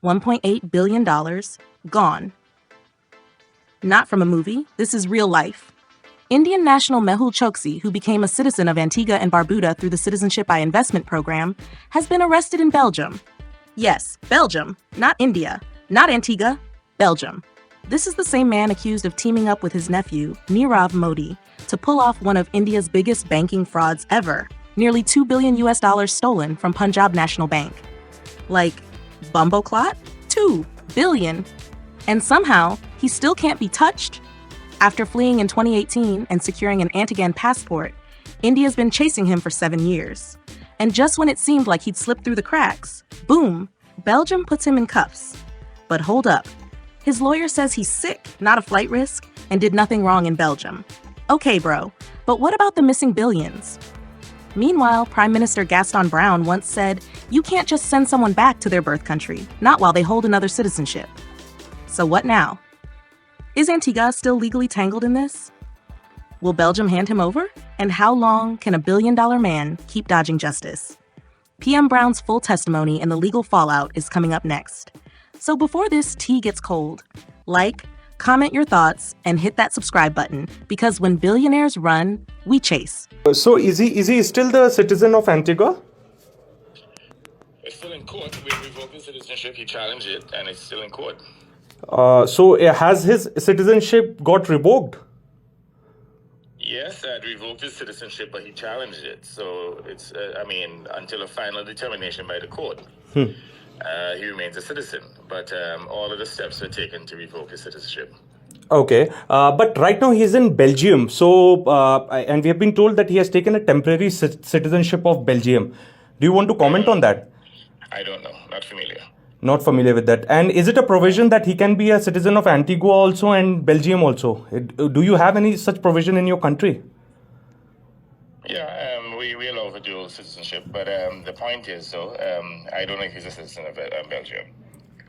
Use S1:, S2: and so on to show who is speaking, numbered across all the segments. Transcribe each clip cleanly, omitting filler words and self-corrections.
S1: $1.8 billion, gone. Not from a movie, this is real life. Indian national Mehul Choksi, who became a citizen of Antigua and Barbuda through the Citizenship by Investment program, has been arrested in Belgium. Yes, Belgium, not India, not Antigua, Belgium. This is the same man accused of teaming up with his nephew, Nirav Modi, to pull off one of India's biggest banking frauds ever, nearly $2 billion stolen from Punjab National Bank. Like, bumbleclot? 2 billion. And somehow, he still can't be touched? After fleeing in 2018 and securing an Antiguan passport, India's been chasing him for 7 years. And just when it seemed like he'd slipped through the cracks, boom, Belgium puts him in cuffs. But hold up. His lawyer says he's sick, not a flight risk, and did nothing wrong in Belgium. Okay, bro, but what about the missing billions? Meanwhile, Prime Minister Gaston Brown once said, you can't just send someone back to their birth country, not while they hold another citizenship. So what now? Is Antigua still legally tangled in this? Will Belgium hand him over? And how long can a billion-dollar man keep dodging justice? PM Brown's full testimony and the legal fallout is coming up next. So before this tea gets cold, like, comment your thoughts, and hit that subscribe button, because when billionaires run, we chase.
S2: So is he still the citizen of Antigua?
S3: It's still in court. We revoked his citizenship. He challenged it, and it's still in court.
S2: So has his citizenship got revoked?
S3: Yes, I'd revoked his citizenship, but he challenged it. So it's, until a final determination by the court, he remains a citizen. But all of the steps are taken to revoke his citizenship.
S2: Okay, but right now he's in Belgium. So, and we have been told that he has taken a temporary citizenship of Belgium. Do you want to comment on that?
S3: I don't know. Not familiar.
S2: Not familiar with that. And is it a provision that he can be a citizen of Antigua also and Belgium also? Do you have any such provision in your country?
S3: Yeah, we allow for dual citizenship, but the point is, I don't know if he's a citizen of Belgium.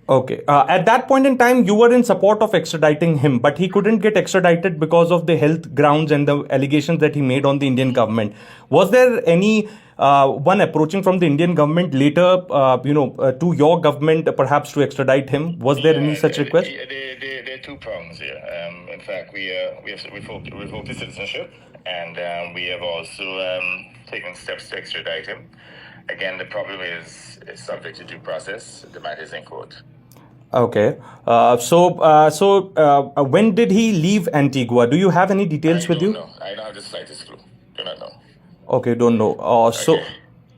S2: Okay. At that point in time, you were in support of extraditing him, but he couldn't get extradited because of the health grounds and the allegations that he made on the Indian government. Was there any one approaching from the Indian government later, to your government, perhaps to extradite him? Was there any such request?
S3: There are two prongs here. In fact, we have revoked his citizenship, and we have also taken steps to extradite him. Again, the problem is subject to due process. The matter is in court.
S2: Okay. So when did he leave Antigua? Do you have any details with you?
S3: No, I don't have the slightest clue. Do not know.
S2: Okay, don't know.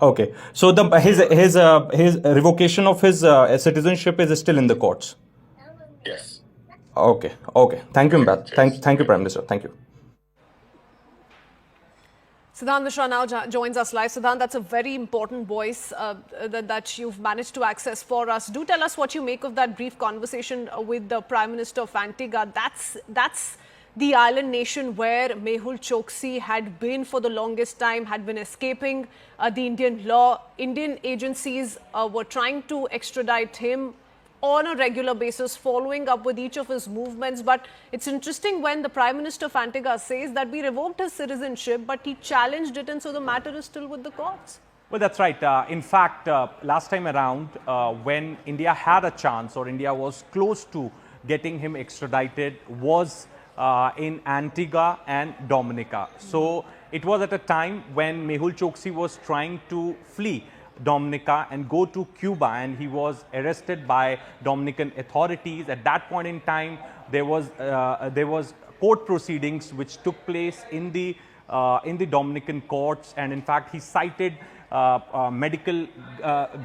S2: Okay. So his revocation of his citizenship is still in the courts.
S3: Yes.
S2: Okay. Thank you, Mbath. Thank you, Prime Minister. Thank you.
S4: Siddhant Mishra now joins us live. Siddhant, that's a very important voice that you've managed to access for us. Do tell us what you make of that brief conversation with the Prime Minister of Antigua. That's the island nation where Mehul Choksi had been for the longest time, had been escaping the Indian law. Indian agencies were trying to extradite him on a regular basis, following up with each of his movements. But it's interesting when the Prime Minister of Antigua says that we revoked his citizenship, but he challenged it, and so the matter is still with the courts.
S5: Well, that's right. In fact, last time around, when India had a chance, or India was close to getting him extradited, was in Antigua and Dominica. So it was at a time when Mehul Choksi was trying to flee Dominica and go to Cuba, and he was arrested by Dominican authorities. At that point in time, there was court proceedings which took place in the Dominican courts, and in fact he cited medical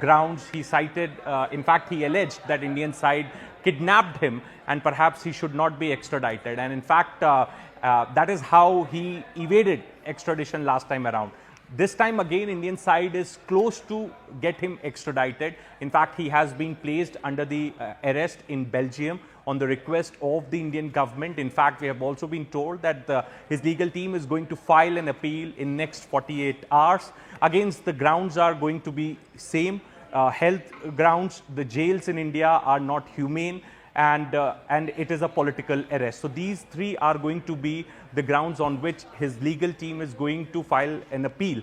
S5: grounds. He cited, in fact, he alleged that Indian side kidnapped him and perhaps he should not be extradited. And in fact, that is how he evaded extradition last time around. This time again, Indian side is close to get him extradited. In fact, he has been placed under the arrest in Belgium on the request of the Indian government. In fact, we have also been told that his legal team is going to file an appeal in next 48 hours. Against the grounds are going to be same health grounds. The jails in India are not humane. and it is a political arrest. So these three are going to be the grounds on which his legal team is going to file an appeal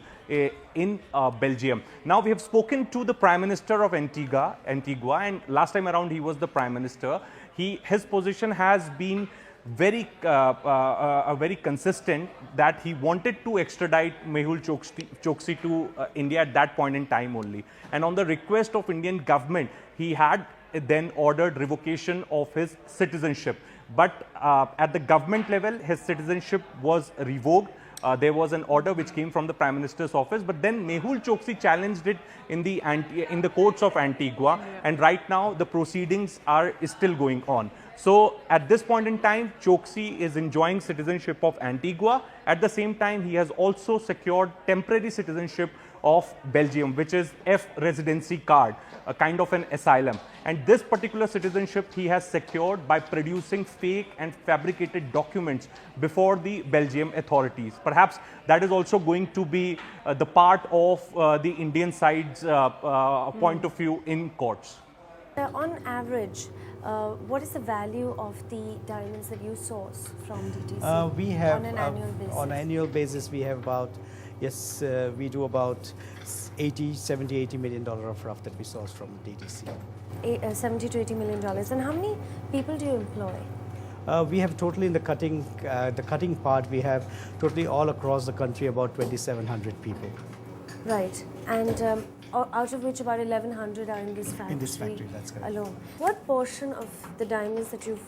S5: in Belgium. Now we have spoken to the Prime Minister of Antigua, and last time around he was the Prime Minister. His position has been very consistent that he wanted to extradite Mehul Choksi to India at that point in time only. And on the request of Indian government, he had then ordered revocation of his citizenship. But at the government level, his citizenship was revoked. There was an order which came from the Prime Minister's office, but then Mehul Choksi challenged it in the courts of Antigua, and right now the proceedings is still going on. So at this point in time, Choksi is enjoying citizenship of Antigua. At the same time, he has also secured temporary citizenship of Belgium, which is F residency card, a kind of an asylum. And this particular citizenship he has secured by producing fake and fabricated documents before the Belgium authorities. Perhaps that is also going to be the part of the Indian side's point of view in courts.
S6: On average, what is the value of the diamonds that you source from DTC?
S7: We have
S6: on an annual basis?
S7: On an annual basis, we have about, we do about 70-80 million dollar of rough that we source from DTC.
S6: 70 to 80 million dollars. And how many people do you employ?
S7: We have totally in the cutting part, we have totally all across the country about 2,700 people.
S6: Right. And out of which about 1,100 are in this factory.
S7: In this factory, that's correct.
S6: Alone. What portion of the diamonds that you've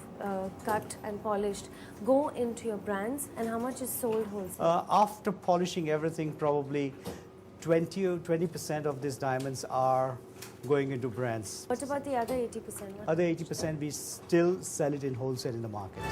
S6: cut and polished go into your brands, and how much is sold wholesale?
S7: After polishing everything, probably 20% of these diamonds are going into brands.
S6: What about the other 80%?
S7: Other 80% we still sell it in wholesale in the market.